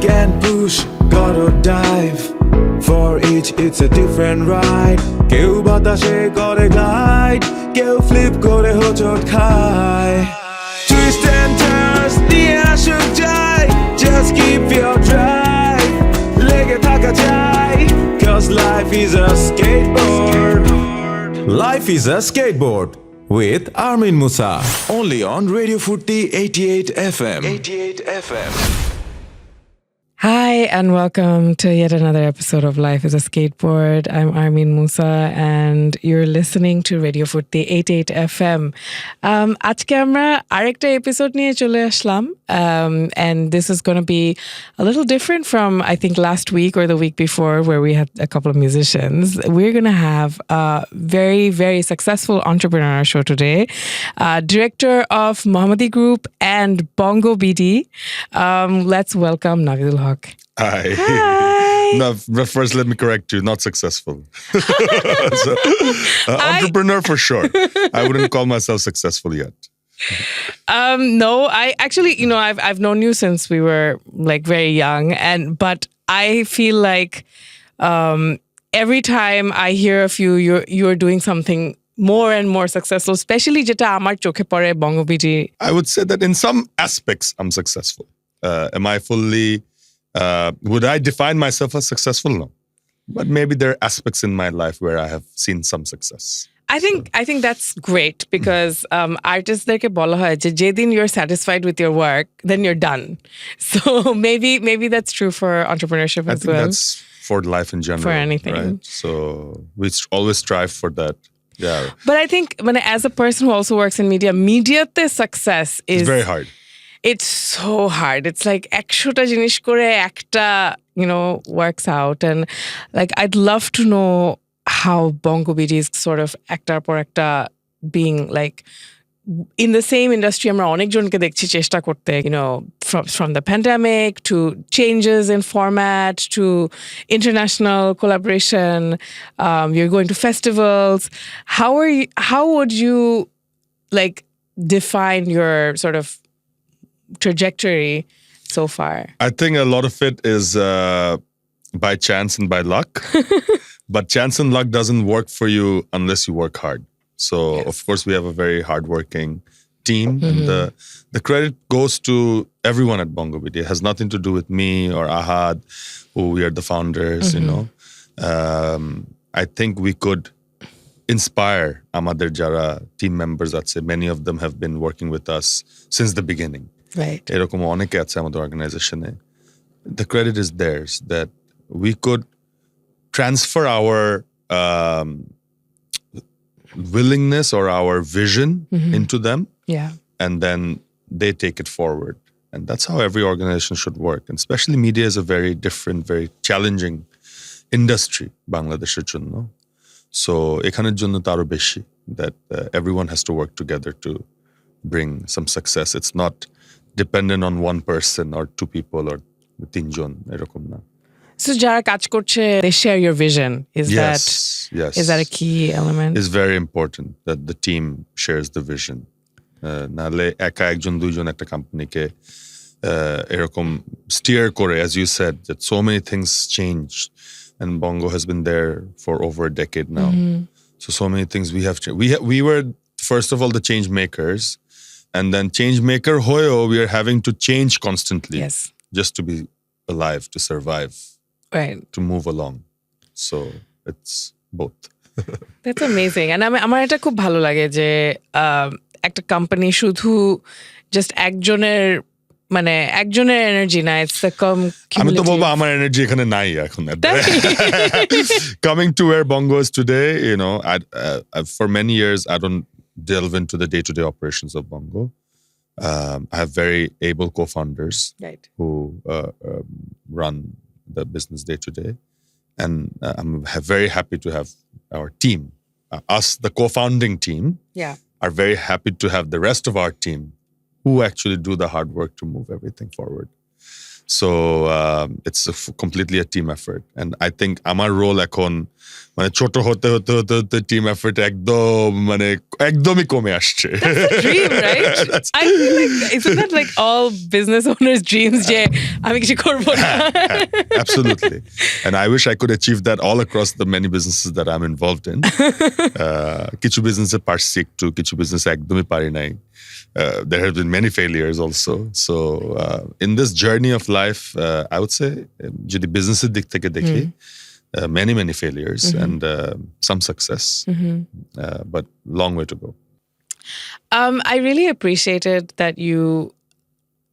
kick and push, gotta dive. For each it's a different ride. কেউ বাতাসে করে glide, কেউ flip করে হোঁচট খায়. Twist and turns নিয়ে আসুক যায়. Just keep your drive. লেগে থাকা যায়. Cause life is a skateboard. Life is a skateboard. With Armeen Musa. Only on Radio Foorti 88 FM. 88 FM. Hi, and welcome to yet another episode of Life is a Skateboard. I'm Armeen Musa, and you're listening to Radio Foorti 88 FM. আজকে আমরা আরেকটা episode নিয়ে চলে আসলাম, and this is going to be a little different from, I think, last week or the week before, where we had a couple of musicians. We're going to have a very, very successful entrepreneur show today, director of Mohammadi Group and Bongo BD. Let's welcome Navidul Huq. Hi. No, first let me correct you. Not successful. So, entrepreneur for sure. I wouldn't call myself successful yet. No, I actually, I've known you since we were like very young, but I feel like every time I hear of you, you're doing something more and more successful, especially jeta amar chokhe pore Bongo BD. I would say that in some aspects I'm successful. Am I fully would I define myself as successful? No. But maybe there are aspects in my life where I have seen some success. I think that's great because artists derke bola hoy je jedin you're satisfied with your work, then you're done. So maybe that's true for entrepreneurship as well. I think that's for life in general. For anything. Right? So we always strive for that. Yeah. But I think as a person who also works in media te success is very hard. It's so hard. It's like ekshota jinish kore ekta, works out. And like, I'd love to know how Bongo BD is sort of ektar por ekta being like in the same industry. Amra onek jonke dekhchi cheshta korte, from the pandemic to changes in format to international collaboration. You're going to festivals. How would you like define your sort of trajectory so far? I think a lot of it is by chance and by luck. But chance and luck doesn't work for you unless you work hard. So, yes. Of course, we have a very hardworking team. Mm-hmm. And the credit goes to everyone at Bongo BD. It has nothing to do with me or Ahad, who we are the founders, I think we could inspire Amader Jara team members. I'd say many of them have been working with us since the beginning. Right. এরকম অনেকে আছে আমাদের অর্গানাইজেশনে. The credit is theirs that we could transfer our willingness or our vision into them. Yeah. And then they take it forward. And that's how every organization should work. And especially media is a very different, very challenging industry, Bangladesh's jonno. So ekhaner jonno taro beshi that everyone has to work together to bring some success. It's not dependent on one person or two people or tinjon erokom na. So jara kaj korche, they share your vision. Is that a key element? It's very important that the team shares the vision. Nale eka ekjon duijon ekta company ke erokom steer kore, as you said, that so many things changed, and Bongo has been there for over a decade now. So many things we have we were first of all the change makers. And then change maker hoyo, we are having to change constantly. Yes. Just to be alive, to survive. Right. To move along. So it's both. That's amazing. And আমার এটা খুব ভালো লাগে যে একটা company শুধু just একজনের energy না, ইটস দ্য আমি তো বলবো আমার এনার্জি এখানে নাই এখন. Coming to where Bongo is today, for many years I don't delve into the day-to-day operations of Bongo. I have very able co-founders who run the business day-to-day. And I'm very happy to have our team, us, the co-founding team, are very happy to have the rest of our team who actually do the hard work to move everything forward. So it's completely a team effort. And I think আমার role এখন মানে ছোট হতে team effort একদমই কমে আসছে. That's the dream, right? I feel like, isn't that like all business owners' dreams? যে আমি কিছু করবো না. Absolutely. And I wish I could achieve that all across the many businesses that I'm involved in. কিছু business-এ পারছি একটু, কিছু business একদমই পারি নাই. There have been many failures also. So in this journey of life, I would say, যদি business-এর দিক থেকে দেখি, many failures and some success, but long way to go. I really appreciated that you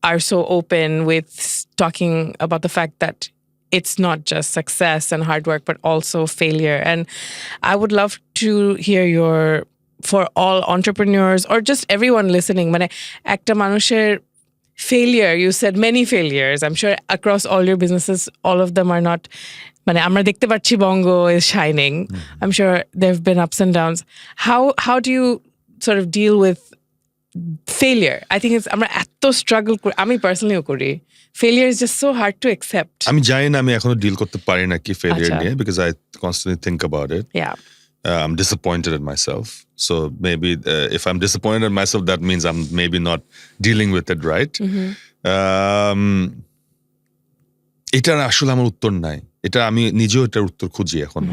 are so open with talking about the fact that it's not just success and hard work, but also failure. And I would love to hear for all entrepreneurs or just everyone listening, মানে একটা মানুষের failure, you said many failures. I'm sure across all your businesses, all of them are not, মানে আমরা দেখতে পাচ্ছি Bongo is shining. I'm sure there have been ups and downs. How do you sort of deal with failure? I think it's আমরা এত struggle করি, আমি personally করি. Failure is just so hard to accept. আমি জানি না আমি এখনো ডিল করতে পারি না কি failure নিয়ে, because I constantly think about it. Yeah. I'm disappointed in myself. So maybe if I'm disappointed in myself, that means I'm maybe not dealing with it right. এটার আসলে আমার উত্তর নাই. এটা আমি নিজেও এটার উত্তর খুঁজি এখন.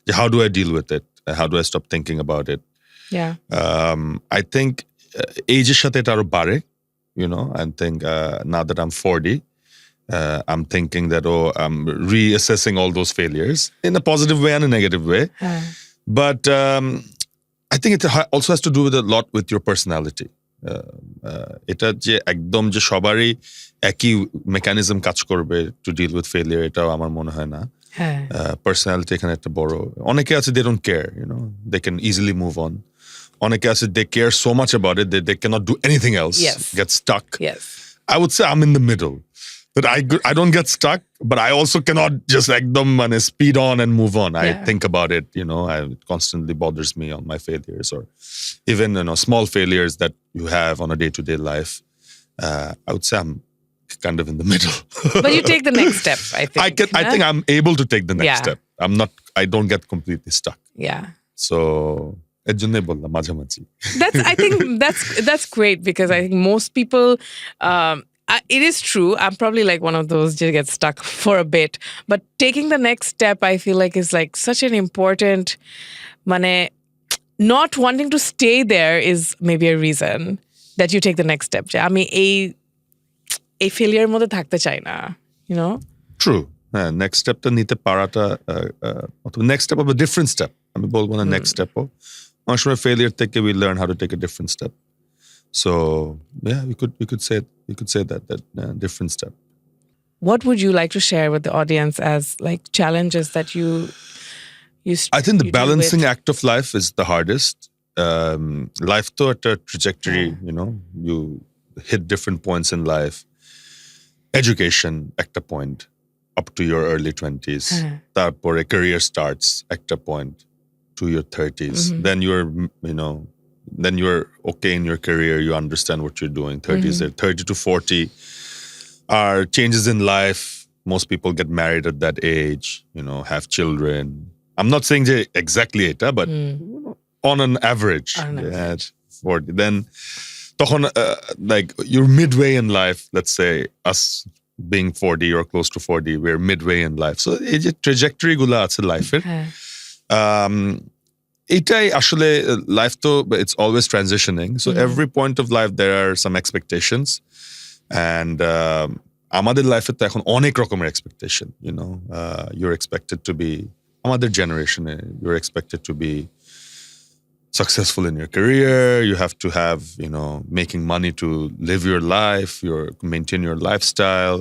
যে how do I deal with it? How do I stop thinking about it? Yeah. I think age's সাথে এটা আরো বাড়ে. You know, I think now that I'm 40, I'm thinking that, I'm reassessing all those failures in a positive way and a negative way. But I think it also has to do with a lot with your personality. এটা যে একদম যে সবারই একই mechanism কাজ করবে to deal with failure, এটাও আমার মনে হয় না. Personality এখানে একটা বড়. অনেকে আছে they don't care, you know, they can easily move on. অনেকে আছে they care so much about it that they cannot do anything else. Yes. Get stuck. Yes. I would say I'm in the middle. That I don't get stuck, but I also cannot just speed on and move on. I think about it, you know, it constantly bothers me on my failures, or even, you know, small failures that you have on a day-to-day life. I would say I'm kind of in the middle. But you take the next step, I think. I think I'm able to take the next Yeah. step. I don't get completely stuck. Yeah. So, এর জন্যই বললাম মাঝামাঝি. I think that's great, because I think most people, it is true. I'm probably like one of those just get stuck for a bit. But taking the next step, I feel like is like such an important, not wanting to stay there is maybe a reason that you take the next step. আমি এই failure মধ্যে থাকতে চাই না, you know? True. Next step টা নিতে পারাটা, next step of a different step. আমি বলবো না next step ও. অনেক সময় failure থেকে we learn how to take a different step. So yeah, we could say that different step. What would you like to share with the audience as like challenges that you I think the you deal balancing with? act of life is the hardest. Life to a trajectory, you know, you hit different points in life. Education, একটা point, up to your early 20s. তারপরে career starts, একটা point, to your 30s. Then then you're okay in your career, you understand what you're doing. 30s, 30 to 40 are changes in life. Most people get married at that age, you know, have children. I'm not saying exactly it, but on an average. 40. Then, like, you're midway in life, let's say, us being 40 or close to 40, we're midway in life. So, এই যে trajectory গুলা আছে লাইফের, এটাই আসলে life তো, it's always transitioning. So every point of life there are some expectations, and আমাদের লাইফে তো এখন অনেক রকমের expectation, you know. You're expected to be, আমাদের generation-এ, you're expected to be successful in your career. You have to have, you know, making money to live your life, maintain your lifestyle.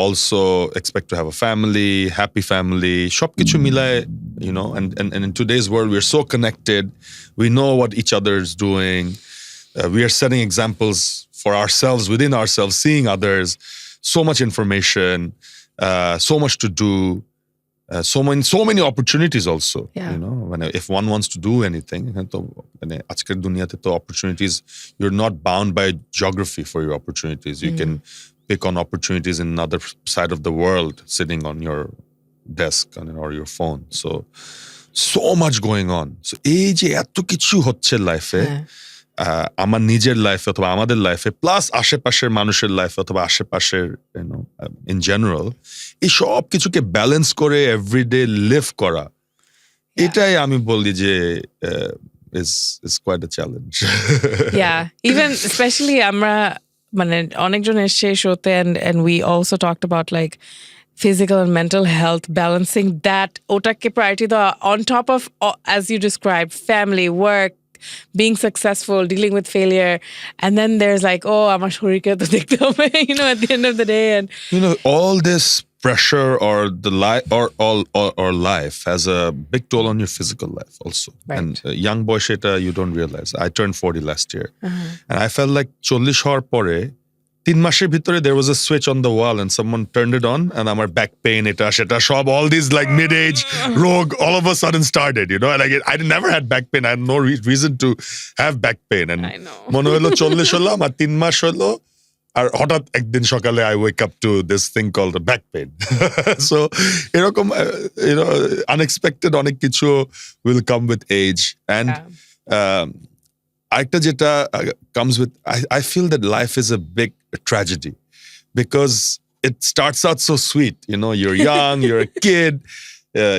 Also expect to have a family, happy family. সবকিছু মিলায়, you know, and in today's world we're so connected. We know what each other is doing. We are setting examples for ourselves, within ourselves, seeing others. So much information, so much to do. So many opportunities also, you know, if one wants to do anything, আজকের দুনিয়াতে তো opportunities, you're not bound by geography for your opportunities. You can pick on opportunities in another side of the world sitting on your desk or your phone. So much going on. So এই যে এত কিছু হচ্ছে লাইফে, আমার নিজের লাইফে অথবা আমাদের লাইফে, প্লাস আশেপাশের মানুষের লাইফে অথবা আশেপাশের ইন জেনারেল, এই সব কিছুকে ব্যালেন্স করে এভরিডে লিভ করা, এটাই আমি বলি যে is quite a challenge. Yeah, even especially আমরা মানে অনেকজন এসে শোতে and we also talked about like physical and mental health, balancing that ওটাকে priority দেওয়া on top of as you described, family, work, being successful, dealing with failure, and then there's like, oh, আমার শরীরকে তো দেখতে হবে, at the end of the day, and all this pressure or the life or life has a big toll on your physical life also. Right. And young boy sheta, you don't realize. I turned 40 last year, and I felt like 40 হওয়ার পরে 3 মাসের ভিতরে there was a switch on the wall and someone turned it on, and আমার back pain, এটা সেটা সব, all these like mid-age rogue all of a sudden started, and like I never had back pain. I had no reason to have back pain, and মনে হলো 40 হলাম আর 3 মাস হলো আর হঠাৎ একদিন সকালে I wake up to this thing called a back pain. So এরকম unexpected অনেক কিছু will come with age, and আরেকটা যেটা comes with, I feel that life is a big tragedy because it starts out so sweet. You're young, you're a kid,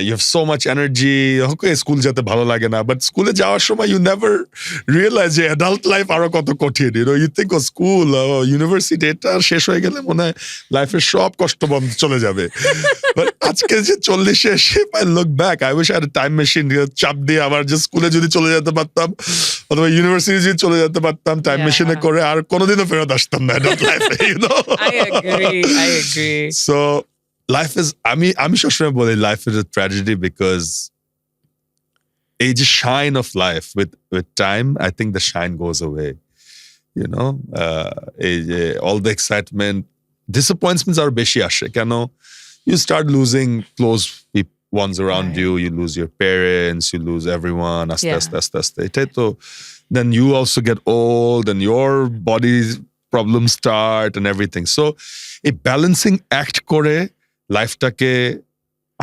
you have so much energy. Okay, school যেতে ভালো লাগে না, but স্কুলে যাওয়ার সময় you never realize যে adult life আরো কত কঠিন. You think of school, university, এটা শেষ হয়ে গেলে মনে হয় লাইফের সব কষ্ট বন্ধ চলে যাবে. But আজকে যে 40 এসে if I look back, I wish I had a time machine, চাপ দিয়ে আবার যে স্কুলে যদি চলে যেতে পারতাম অথবা ইউনিভার্সিটি যদি চলে যেতে পারতাম টাইম মেশিনে করে, আর কোনোদিনও ফেরত আসতাম না adult life. I agree. So life is, আমি সবসময় বলি life is a tragedy because এই যে shine of life with time, I think the shine goes away. All the excitement, disappointments are বেশি আসে কেন? You start losing close ones around you, you lose your parents, you lose everyone, aste. এটাই তো, then you also get old and your body problems start and everything. So a balancing act করে লাইফটাকে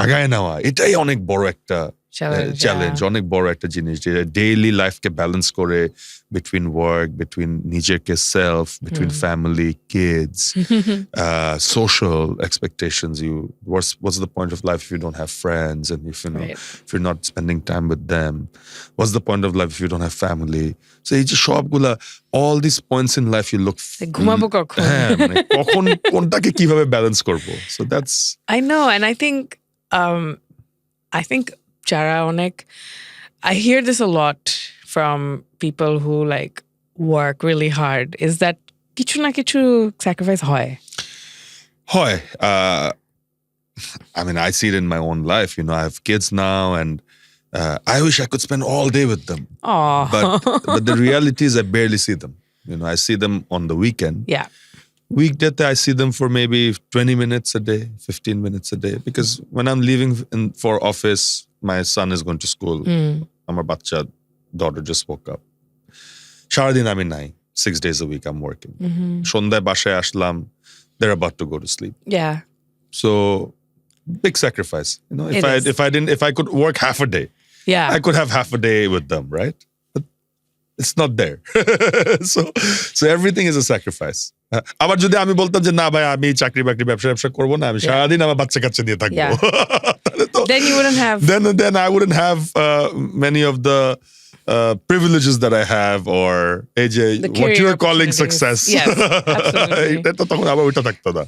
আগায় নেওয়া, এটাই অনেক বড় একটা চ্যালেঞ্জ, অনেক বড় একটা জিনিস, যে ডেইলি লাইফকে ব্যালেন্স করে between work, between নিজেকে self, between family, kids, social expectations. What's the point of life if you don't have friends, and if if you're not spending time with them? What's the point of life if you don't have family? So এই যে সবগুলা, all these points in life you look ঘুমাবো কখন, কখন কোনটাকে কিভাবে balance করব? So that's, I know, and I think যারা অনেক, I hear this a lot from people who like work really hard, is that কিছু না কিছু sacrifice হয়. I mean, I see it in my own life. I have kids now, and I wish I could spend all day with them. But the reality is I barely see them. I see them on the weekend. Yeah. Weekday, I see them for maybe 20 minutes a day, 15 minutes a day. Because when I'm leaving for office, my son is going to school. আমার বাচ্চা daughter just woke up. সারাদিন আমি নাই, 6 days a week I'm working. সন্ধ্যায় বাসায় আসলাম, they're about to go to sleep. Yeah. So big sacrifice. If I could work half a day, I could have half a day with them, right? But it's not there. So everything is a sacrifice. আবার যদি আমি বলতাম যে না ভাই আমি চাকরি বাকরি ব্যবসা করবো না, আমি সারাদিন আমার বাচ্চা কাচ্চা নিয়ে থাকবো, then you wouldn't have, then I wouldn't have many of the privileges that I have, or what you're calling success. Yes, absolutely. এটা তখন আবার ওইটা থাকতো না.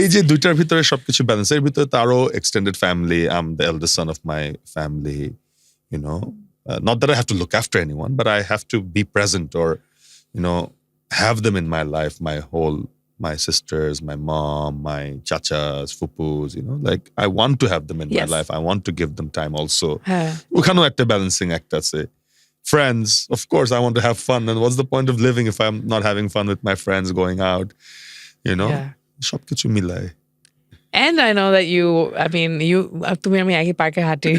এই যে দুইটার ভিতরে সবকিছু ব্যালেন্স, এর ভিতরে তারও extended family. I'm the eldest son of my family. Not that I have to look after anyone, but I have to be present, or have them in my life, my sisters, my mom, my chachas, fupus, like I want to have them in my life. I want to give them time also. ওখানেও একটা balancing act আছে. Friends, of course, I want to have fun. And what's the point of living if I'm not having fun with my friends, going out, সবকিছু মিলায়. And I know that তুমি আমি একই পার্কে হাঁটি.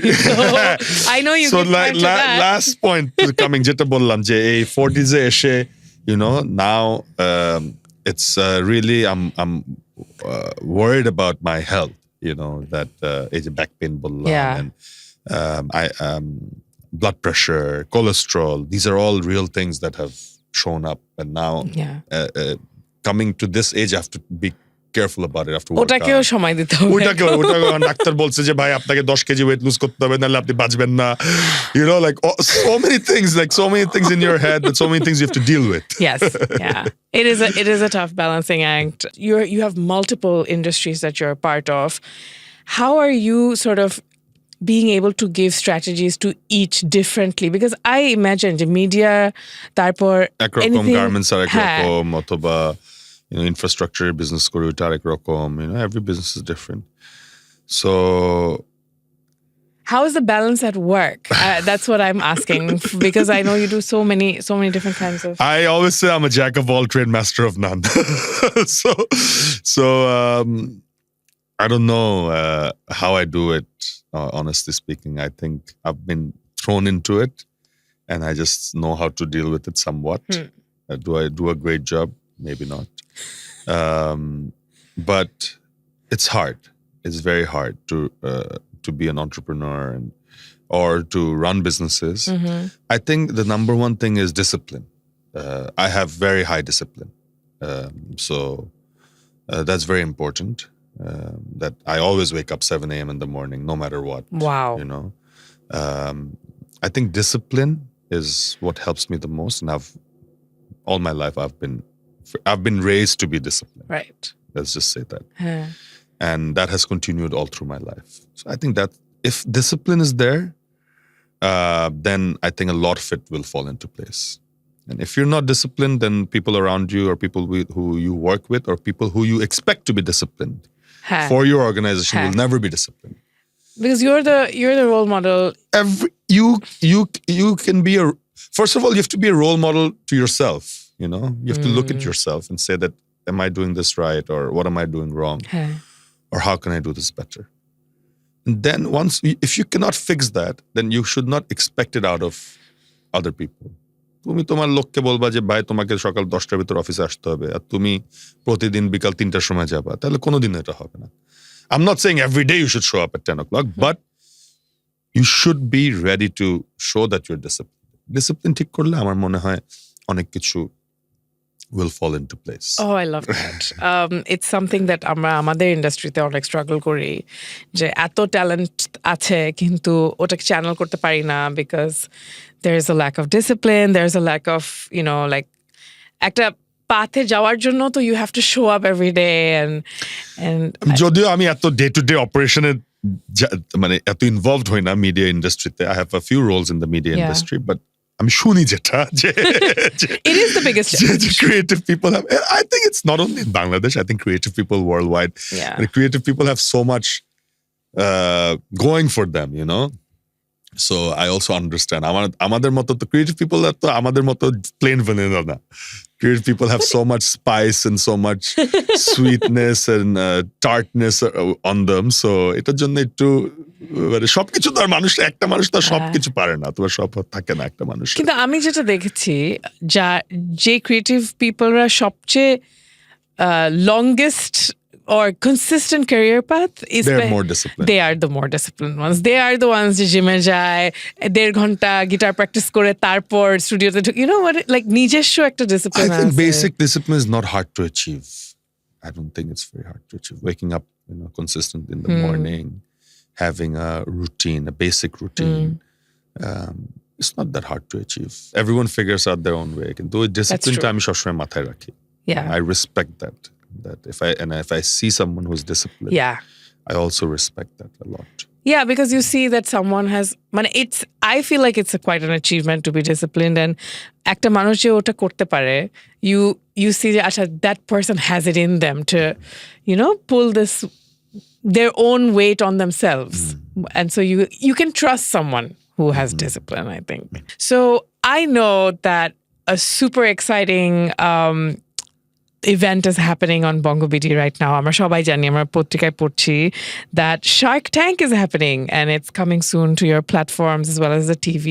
I know you get time to that. Last point coming, যেটা বললাম যে এই 40s এ এসে, now it's really I'm worried about my health. That it's a back pain and blood pressure, cholesterol. These are all real things that have shown up, and now coming to this age, I have to be careful about it. I have to work ওটাকেও সময় দিতে হবে। ওটাকেও doctor বলছে যে ভাই আপনাকে 10 KG weight lose করতে হবে, নাহলে আপনি বাঁচবেন না। Like so many things in your head, but so many things you have to deal with. Yes, yeah. It is a tough balancing act. You have multiple industries that you're a part of. How are you sort of being able to give strategies to each differently? Because I imagine the media, তারপর একরকম garments আর একরকম, অথবা infrastructure business করে ওটা আরেক রকম, every business is different. So how is the balance at work? That's what I'm asking, because I know you do so many different kinds of. I always say I'm a jack of all trade, master of none. So I don't know how I do it, honestly speaking. I think I've been thrown into it, and I just know how to deal with it somewhat. Do I do a great job? Maybe not. But it's hard. It's very hard to be an entrepreneur or to run businesses. I think the number one thing is discipline. I have very high discipline. So that's very important. That I always wake up 7 a.m. in the morning, no matter what. Wow. I think discipline is what helps me the most. And all my life I've been raised to be disciplined. Right. Let's just say that. And that has continued all through my life. So I think that if discipline is there, then I think a lot of it will fall into place. And if you're not disciplined, then people around you, or people who you work with, or people who you expect to be disciplined for your organization will never be disciplined. Because you're the role model. You can be first of all, you have to be a role model to yourself. You have to look at yourself and say that, am I doing this right, or what am I doing wrong, or how can I do this better? And then if you cannot fix that, then you should not expect it out of other people. তুমি তোমার লোককে বলবা যে ভাই তোমাকে সকাল 10টার ভিতর অফিসে আসতে হবে, আর তুমি প্রতিদিন বিকাল 3টার সময় যাবা, তাহলে কোনোদিন এটা হবে না। I'm not saying every day you should show up at 10 o'clock, but you should be ready to show that you're disciplined. Discipline ঠিক করলে আমার মনে হয় অনেক কিছু will fall into place. Oh, I love that. It's something that আমাদের ইন্ডাস্ট্রিতে অনেক স্ট্রাগল করি, যে এত ট্যালেন্ট আছে কিন্তু ওটাকে চ্যানেল করতে পারি না, because there is a lack of discipline, there is a lack of, like একটা পাথে যাওয়ার জন্য তো you have to show up every day, and যদিও আমি এত ডে টু ডে অপারেশনে মানে এত ইনভলভড হই না মিডিয়া ইন্ডাস্ট্রিতে. I have a few roles in the media industry, but আমি শুনি যেটা যে it is the biggest challenge. Creative people have, I think it's not only in Bangladesh, I think creative people worldwide, the creative people have so much going for them, So I also understand. আমাদের মতো তো creative people তো আমাদের মতো plain vanilla না. Creative people have so much spice and so much sweetness and tartness on them. So এটার জন্য একটু মানে সবকিছু তো আর একটা মানুষ তো সবকিছু পারে না, তোমার সব থাকে না একটা মানুষ। কিন্তু আমি যেটা দেখেছি, যে ক্রিয়েটিভ পিপলরা সবচেয়ে longest or consistent career path is they're more disciplined. They are the more disciplined ones. They are the ones যে জিমে যায়, 1.5 ঘন্টা গিটার প্র্যাকটিস করে তারপর স্টুডিওতে, what, like নিজস্ব একটা ডিসিপ্লিন আছে। I think basic discipline is not hard to achieve. I don't think it's very hard to achieve. Waking up, consistent in the morning, having a routine, a basic routine. It's not that hard to achieve. Everyone figures out their own way. কিন্তু ওই ডিসিপ্লিনটা আমি সবসময় মাথায় রাখি. I respect that if I see someone who's disciplined, I also respect that a lot. Yeah, because you see that someone has, I feel like it's quite an achievement to be disciplined, and একটা মানুষ যে ওটা করতে পারে, you see that person has it in them to, pull their own weight on themselves. And so you can trust someone who has discipline, I think. So I know that a super exciting event is happening on Bongo BD right now. আমরা সবাই জানি, আমরা পত্রিকায় পড়ছি that Shark Tank is happening, and it's coming soon to your platforms as well as the TV.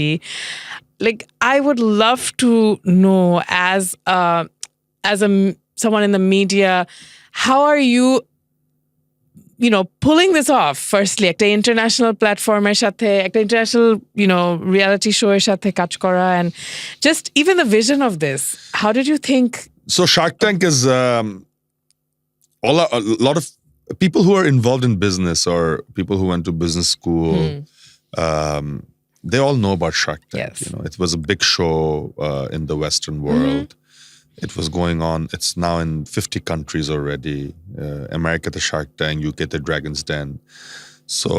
Like, I would love to know, as a someone in the media, how are you, pulling this off? Firstly, একটা international platformer সাথে, একটা international, reality show এর সাথে কাজ করা, and just even the vision of this. How did you think? So Shark Tank is a lot of people who are involved in business or people who went to business school. They all know about Shark Tank. Yes. It was a big show in the Western world. It was going on. It's now in 50 countries already. America the Shark Tank, UK the Dragon's Den. So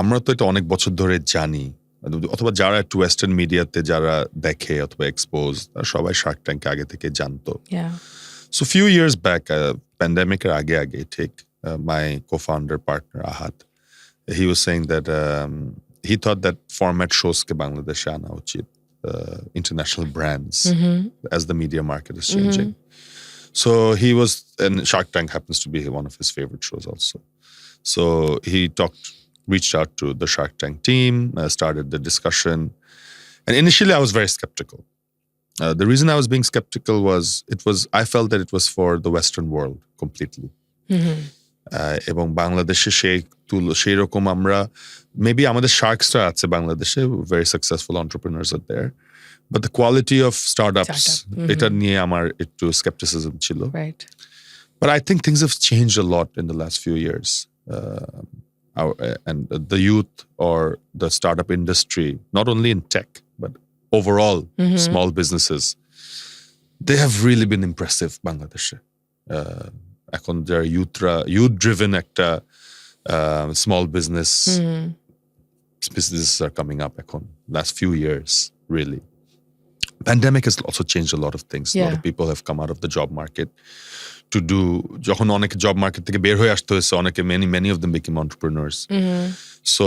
আমরা তো এটা অনেক বছর ধরে জানি, অথবা যারা একটু ওয়েস্টার্ন মিডিয়াতে যারা দেখে অথবা এক্সপোজ, সবাই শার্ক ট্যাঙ্ক আগে থেকে জানতো। So few years back, pandemic এর আগে take my co-founder partner Ahad, he was saying that he thought that format shows ke Bangladeshe ana uchit, international brands, as the media market is changing. So he was, and Shark Tank happens to be one of his favorite shows also. So he reached out to the Shark Tank team, started the discussion. And initially I was very skeptical. The reason I was being skeptical was I felt that it was for the Western world completely. এবং বাংলাদেশে সেই রকম আমরা maybe আমাদের শার্কসরা আছে বাংলাদেশে, very successful entrepreneurs are there, but the quality of startups এটা নিয়ে আমার একটু skepticism ছিল. Right. But I think things have changed a lot in the last few years. And the youth or the startup industry, not only in tech, but overall small businesses, they have really been impressive Bangladeshe. এখন যারা youth driven একটা small businesses are coming up এখন last few years, really. Pandemic has also changed a lot of things. A lot of people have come out of the job market to do, যখন অনেকে job market থেকে বের হয়ে আসতে হয়েছে, অনেকে many of them became entrepreneurs. So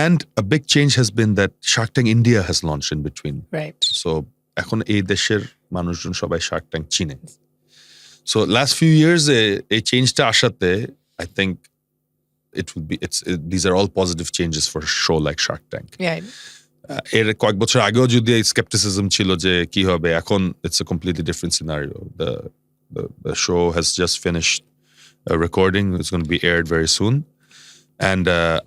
and a big change has been that Shark Tank India has launched in between. Right. So এখন এই দেশের মানুষজন সবাই Shark Tank চিনে. So last few years a change টা আসাতে, I think these are all positive changes for a show like Shark Tank. Yeah. এর কয়েক বছর আগেও যদি এই skepticism ছিল যে কি হবে, এখন it's a completely different scenario. The show has just finished recording. It's going to be aired very soon, and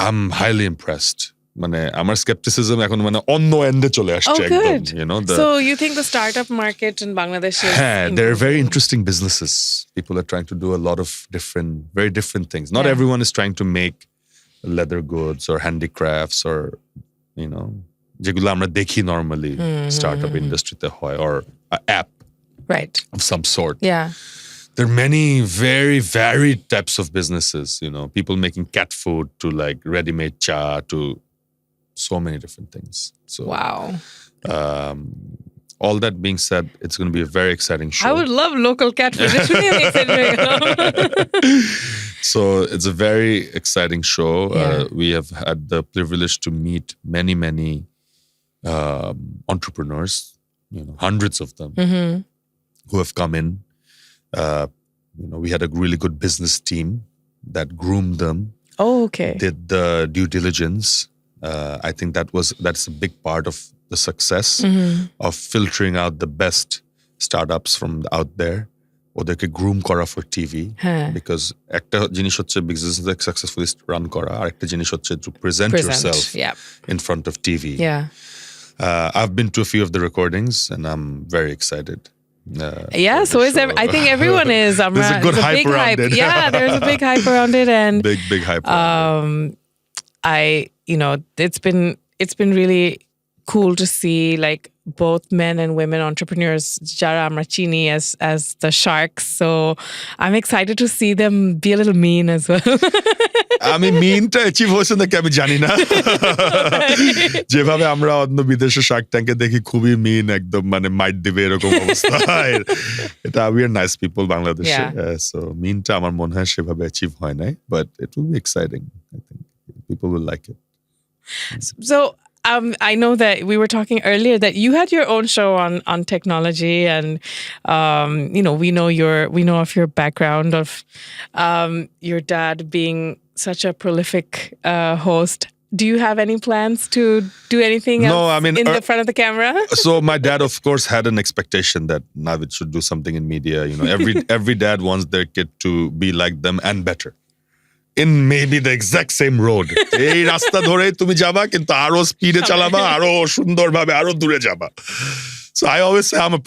I'm highly impressed. মানে আমার skepticism এখন মানে অন্য এন্ডে চলে আসছে একদম, So you think the startup market in Bangladesh is there are very interesting businesses. People are trying to do a lot of very different things. Not everyone is trying to make leather goods or handicrafts or যেগুলো আমরা দেখি normally startup industryতে হয়, or an app of some sort. There are many very varied types of businesses, people making cat food to like ready-made cha to so many different things. So wow. All that being said, it's going to be a very exciting show. I would love local cat food. It's really exciting. So it's a very exciting show. We have had the privilege to meet many entrepreneurs, hundreds of them who have come in. We had a really good business team that groomed them. Oh, okay. Did the due diligence. I think that's a big part of the success of filtering out the best startups from out there. ওদেরকে groom করা for TV, because একটা জিনিস হচ্ছে business successfully run করা, আর একটা জিনিস হচ্ছে to present yourself in front of TV. I've been to a few of the recordings and I'm very excited. So I think everyone is. There's a good hype around it. There's a big hype around it, and big hype around it. It's been really cool to see like both men and women entrepreneurs jara amra chini as the sharks, so I'm excited to see them be a little mean as well. আমি মিনটা achieve হয়েছে নাকি আমি জানি না, যেভাবে আমরা অন্য বিদেশে শার্ক ট্যাঙ্কে দেখি খুবই মিন, একদম মানে মাইট দিবে এরকম অবস্থা, এটা উই আর নাইস পিপল বাংলাদেশে, সো মিনটা আমার মনে হয় সেভাবে অ্যাচিভ হয় নাই, but it will be exciting. I think people will like it. So I know that we were talking earlier that you had your own show on technology, and we know of your background of your dad being such a prolific host. do you have any plans to do anything else in the front of the camera? So my dad, of course, had an expectation that Navid should do something in media. Every dad wants their kid to be like them and better. In maybe the exact same road. এই রাস্তা ধরে তুমি যাবা কিন্তু আরো স্পিডে চালাবা আরো সুন্দরভাবে আরো দূরে যাবা. So I always say I'm a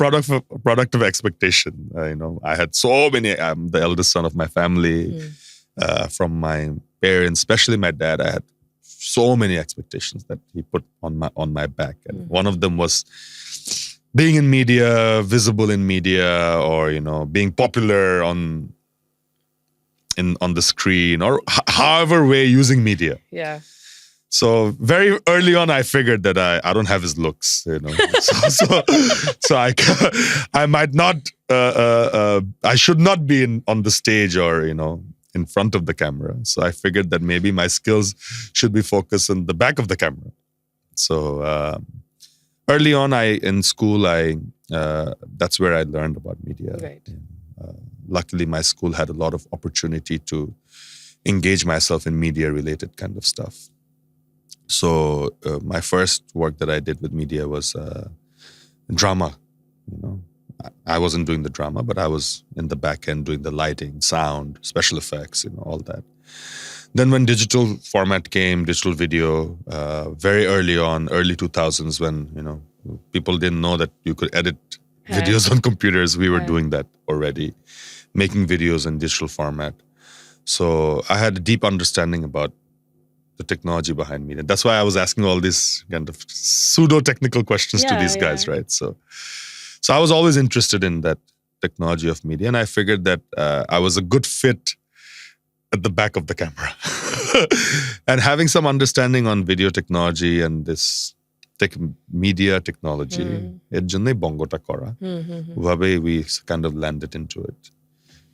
product of expectation. I had so many. I'm the eldest son of my family. From my parents, especially my dad, I had so many expectations that he put on my back, and one of them was being in media, visible in media, or being popular on the screen, or however way using media. Yeah. So very early on, I figured that I don't have his looks, so I might not, I should not be on the stage or in front of the camera. So I figured that maybe my skills should be focused on the back of the camera. So early on, in school, that's where I learned about media. Right. Luckily, my school had a lot of opportunity to engage myself in media-related kind of stuff. So my first work that I did with media was drama. I wasn't doing the drama, but I was in the back end doing the lighting, sound, special effects, all that. Then when digital format came, digital video, very early on, early 2000s, when people didn't know that you could edit videos on computers, we were doing that already, making videos in digital format. So I had a deep understanding about the technology behind media. That's why I was asking all these kind of pseudo-technical questions to these guys, right? So I was always interested in that technology of media, and I figured that I was a good fit at the back of the camera. And having some understanding on video technology and this media technology, এর জন্যই বঙ্গটা করা. We kind of landed into it.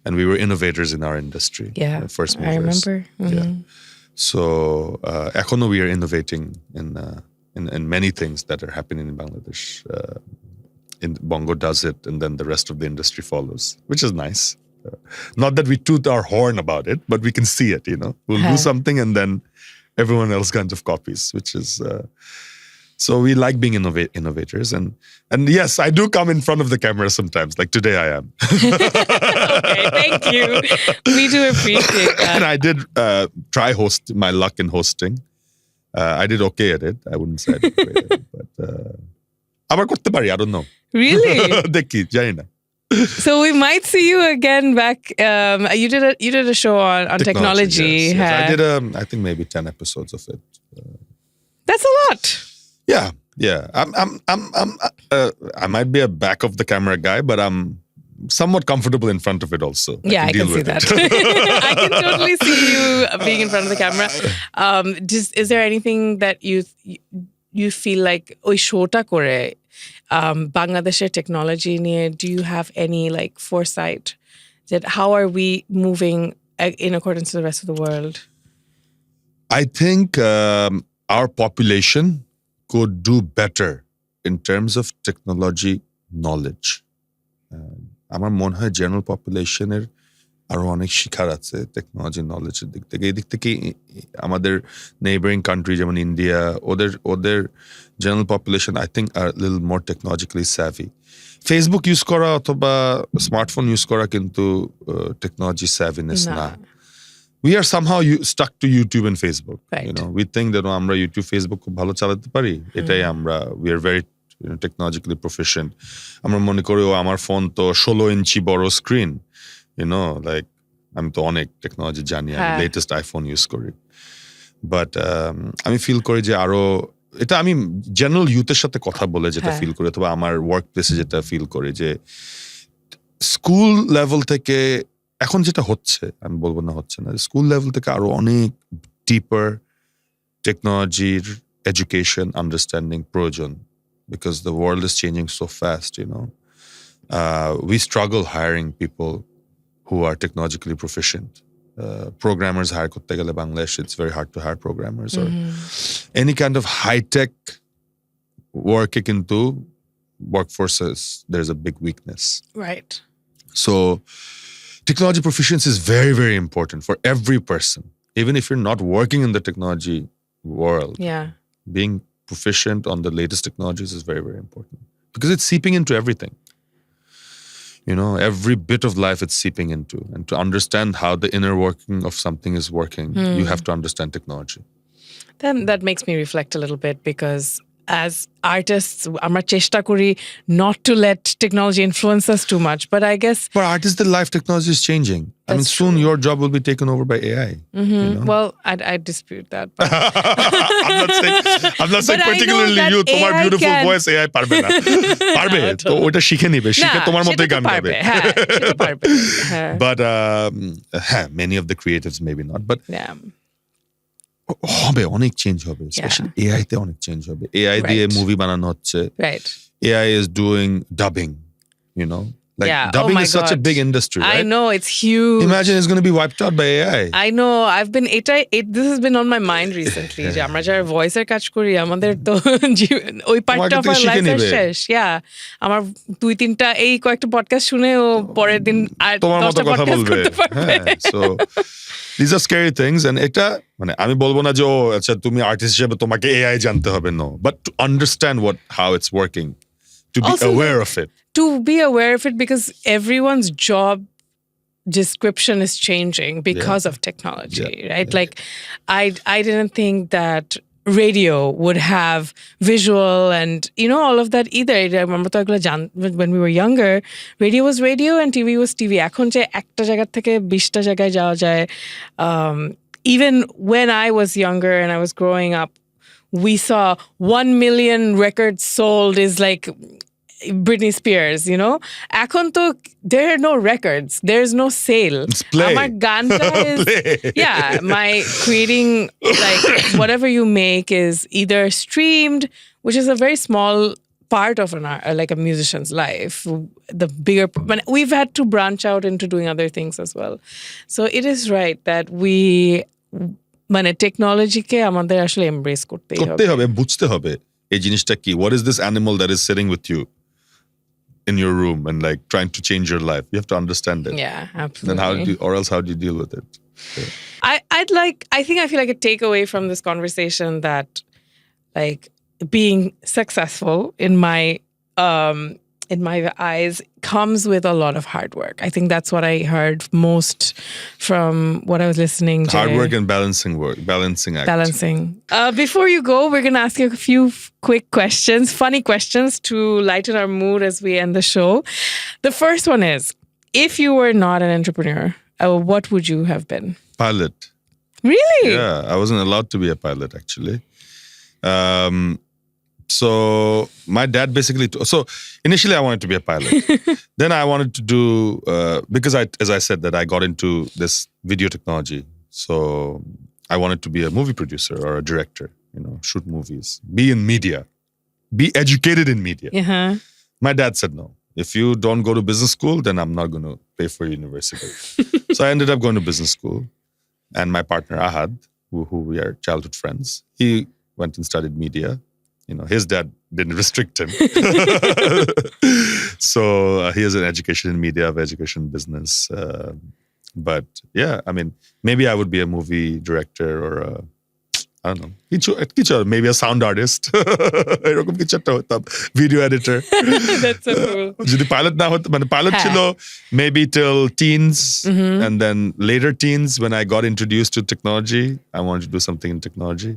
And we were innovators in our industry. Yeah, first movers. I remember. Yeah. So echono we are innovating in many things that are happening in Bangladesh. Bongo does it, and then the rest of the industry follows, which is nice. Not that we toot our horn about it, but we can see it. We'll do something, and then everyone else kind of copies, which is. So we like being innovators, and yes, I do come in front of the camera sometimes. Like today, I am. Okay, thank you. We do appreciate that. And I did try my luck in hosting. I did okay at it. I wouldn't say I did great at it, but আবার করতে পারি. I don't know. Really? দেখি, জানি না. So we might see you again back. You did a show on technology. Yes. I did I think maybe 10 episodes of it. That's a lot. Yeah. I might be a back of the camera guy, but I'm somewhat comfortable in front of it also. I can see that. I can totally see you being in front of the camera. Is there anything that you feel like ওই শোটা করে বাংলাদেশের technology নিয়ে, do you have any foresight that how are we moving in accordance to the rest of the world? I think our population could do better in terms of technology knowledge. আমার মনে হয় general পপুলেশনের আরো অনেক শিখার আছে technology নলেজের দিক থেকে. এই দিক থেকে আমাদের নেইবারিং কান্ট্রি যেমন ইন্ডিয়া, ওদের general population I think are little more technologically savvy. Facebook use করা অথবা স্মার্টফোন ইউজ করা কিন্তু টেকনোলজি স্যাভিনেস না. We are somehow stuck to YouTube and Facebook. Right. We think that আমরা YouTube, Facebook খুব ভালো চালাতে পারি. এটাই we are very technologically proficient. আমরা মনে করি আমার ফোন তো 16 ইঞ্চি বড় স্ক্রিন. আমি তো অনেক টেকনোলজি জানি, আমি লেটেস্ট আইফোন ইউজ করি. বাট আমি ফিল করি যে আরো, এটা আমি জেনারেল ইউথের সাথে কথা বলে যেটা ফিল করি, অথবা আমার ওয়ার্ক প্লেসে যেটা ফিল করি, যে স্কুল লেভেল থেকে এখন যেটা হচ্ছে, আমি বলবো না হচ্ছে না, স্কুল লেভেল থেকে আরো অনেক ডিপার টেকনোলজির এডুকেশন আন্ডারস্ট্যান্ডিং প্রয়োজন, because the world is changing so fast. We struggle hiring people who are technologically proficient. Programmers hire করতে গেলে Bangladesh, it's very hard to hire programmers or any kind of high-tech work কিন্তু workforces, there's a big weakness. Right. So technology proficiency is very, very important for every person. Even if you're not working in the technology world, Yeah. being proficient on the latest technologies is very, very important because it's seeping into everything. Every bit of life it's seeping into. And to understand how the inner working of something is working, you have to understand technology. Then that makes me reflect a little bit because as artists, আমরা চেষ্টা করি not to let technology influence us too much. But I guess... For artists, the life technology is changing. Soon your job will be taken over by AI. Well, I dispute that. But I'm not saying particularly you. তোমার beautiful voice AI পারবে না। পারবে তো ওটা শিখে নিবে। শিখে তোমার মতোই গান গাবে। হ্যাঁ, সেটা পারবে। But many of the creatives maybe not. But হবে অনেক চেঞ্জ হবে, স্পেশালি এআই তে অনেক চেঞ্জ হবে। এআই দিয়ে মুভি বানানো হচ্ছে। Right. AI is doing dubbing, Like dubbing is such a big industry, right? I know, it's huge. Imagine it's going to be wiped out by AI. I know. This has been on my mind recently. যে আমরা যারা ভয়েসের কাজ করি আমাদের তো ওই পার্টটা অফ আওয়ার লাইফের শেষ। আমার 2-3টা এই কয়েকটা পডকাস্ট শুনে ও পরের দিন আর 10টা পডকাস্ট করতে পারবে। So these are scary things, and এটা আমি বলবো না যে আচ্ছা তুমি আর্টিস্ট হিসেবে তোমাকে AI জানতে হবে, no, but to understand how it's working, to be also aware of it. To be aware of it because everyone's job description is changing because of technology, right? Like I didn't think that radio would have visual and all of that either. I remember when we were younger, radio was radio and TV was TV. এখন যে একটা জায়গা থেকে 20টা জায়গায় যাওয়া যায়, even when I was younger and I was growing up, we saw 1 million records sold is like Britney Spears, এখন তো there are no records, there's no sale. আমার গানটা is my creating, like whatever you make is either streamed, which is a very small part of like a musician's life. The bigger, but we've had to branch out into doing other things as well. So it is right that we টেকনোলজিকে আমাদের আসলে embrace করতে হবে, বুঝতে হবে এই জিনিসটা কি. What is this animal that is sitting with you in your room and like trying to change your life? You have to understand it. Yeah, absolutely. Then how do you deal with it? I feel like a takeaway from this conversation that like being successful in my eyes comes with a lot of hard work. I think that's what I heard most from what I was listening to. Hard work and balancing act. Before you go, we're going to ask you a few quick questions, funny questions to lighten our mood as we end the show. The first one is, if you were not an entrepreneur, what would you have been? Pilot. Really? Yeah, I wasn't allowed to be a pilot actually. So my dad basically, so initially I wanted to be a pilot. Then I wanted to do, because as I said that I got into this video technology. So I wanted to be a movie producer or a director, shoot movies, be in media, be educated in media. Uh-huh. My dad said, no, if you don't go to business school, then I'm not going to pay for university. So I ended up going to business school, and my partner Ahad, who we are childhood friends, he went and studied media. His dad didn't restrict him. So he has an education in media, education business. But yeah, maybe I would be a movie director or I don't know, maybe a sound artist. Video editor. That's so cool. Jodi pilot na hoto, pilot chilo maybe till teens, and then later teens when I got introduced to technology, I wanted to do something in technology.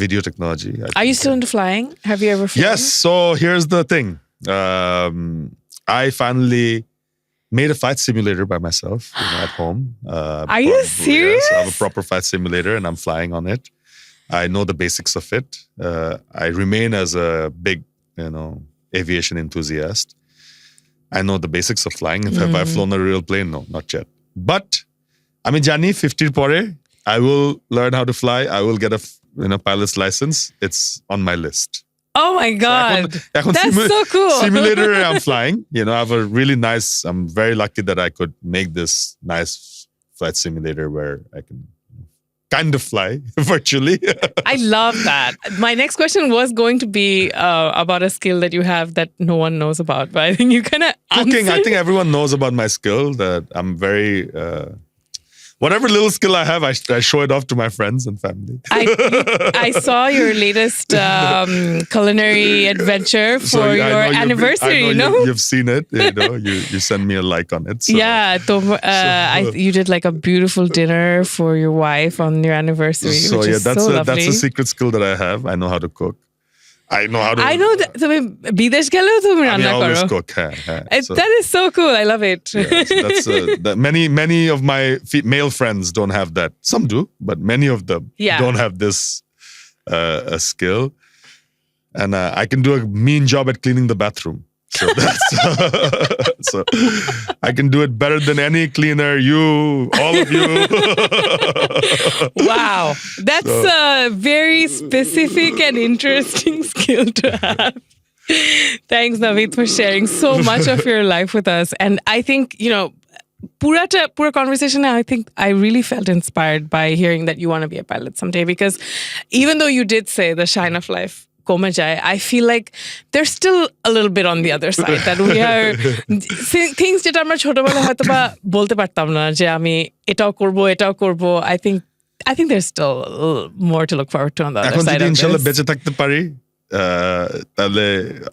Video technology. Are you still into flying? Have you ever flown? Yes. So here's the thing. I finally made a flight simulator by myself at home. Are you serious? Yes, I have a proper flight simulator and I'm flying on it. I know the basics of it. I remain as a big, aviation enthusiast. I know the basics of flying. Have I flown a real plane? No, not yet. But Jani 50 pore, I will learn how to fly. I will get a pilot's license. It's on my list. Oh my God. That's so cool. Simulator, I'm flying. I have a really nice, I'm very lucky that I could make this nice flight simulator where I can kind of fly virtually. I love that. My next question was going to be about a skill that you have that no one knows about, but I think you kind of cooking. I think everyone knows about my skill, that I'm very... whatever little skill I have, I show it off to my friends and family. I saw your latest culinary adventure for your anniversary. I know you've seen it. You send me a like on it. So. Yeah, you did like a beautiful dinner for your wife on your anniversary. So which yeah, is so lovely. that's a secret skill that I have. I know how to cook. I know that তুমি বিদেশ গেলেও তুমি রান্না করো. I always cook. That is so cool. I love it. Many of my male friends don't have that. Some do, but many of them don't have this skill. And I can do a mean job at cleaning the bathroom. So that's so I can do it better than any cleaner. All of you. Wow, that's a very specific and interesting skill to have. Thanks, Navid, for sharing so much of your life with us. And I think, pura conversation, I think I really felt inspired by hearing that you want to be a pilot someday, because even though you did say the shine of life কমে যায়, I feel like there's still a little bit on the other side that we are things যেটা আমরা ছোটবেলায় হয়তো বা বলতে পারতাম না যে আমি এটাও করব. I think there's still more to look forward to on the other এখন side যদি of ইনশাআল্লাহ this. বেঁচে থাকতে পারি তাহলে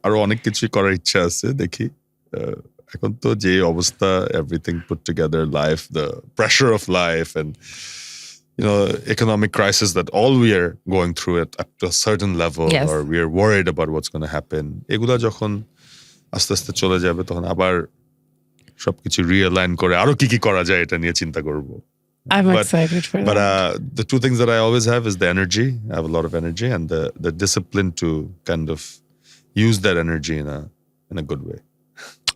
আরো অনেক কিছু করার ইচ্ছা আছে, দেখি। এখন তো যে অবস্থা, everything put together, life, the pressure of life, and economic crisis that all we are going through it up to a certain level, or we are worried about what's going to happen. এগুলা যখন আস্তে আস্তে চলে যাবে, তখন আবার সবকিছু রিঅ্যালাইন করে আরো কি করা যায় এটা নিয়ে চিন্তা করব. I'm excited for that. But the two things that I always have is the energy. I have a lot of energy, and the discipline to kind of use that energy in a good way.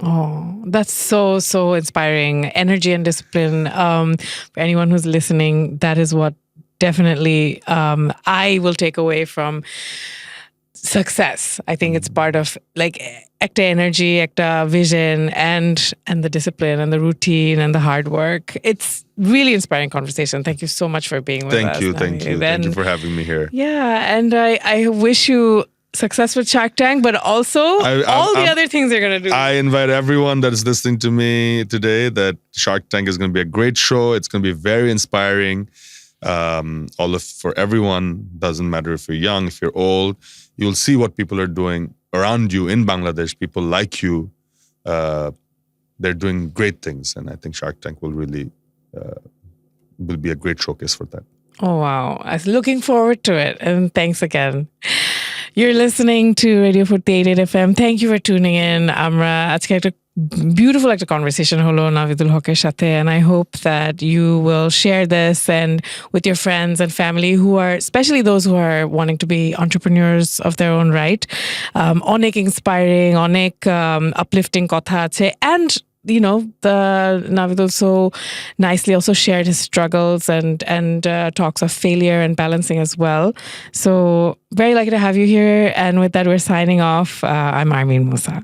Oh, that's so inspiring. Energy and discipline. For anyone who's listening, that is what definitely I will take away from success. I think it's part of like ekta energy, ekta vision, and the discipline and the routine and the hard work. It's really inspiring conversation. Thank you so much for being with us. Thank you. Thank you for having me here. Yeah, and I wish you success with Shark Tank, but also all the other things you're going to do. I invite everyone that is listening to me today that Shark Tank is going to be a great show. It's going to be very inspiring. For everyone, doesn't matter if you're young, if you're old, you'll see what people are doing around you in Bangladesh. People like you, they're doing great things. And I think Shark Tank will really will be a great showcase for that. Oh, wow. I was looking forward to it. And thanks again. You're listening to Radio Foorti FM. Thank you for tuning in. Amra আজকে একটা beautiful conversation holo Navidul Huqer সাথে, and I hope that you will share this and with your friends and family who are, especially those who are wanting to be entrepreneurs of their own right. অনেক inspiring, অনেক uplifting কথা আছে, and the Navidul so nicely also shared his struggles and talks of failure and balancing as well. So very lucky to have you here. And with that, we're signing off. I'm Armeen Musa.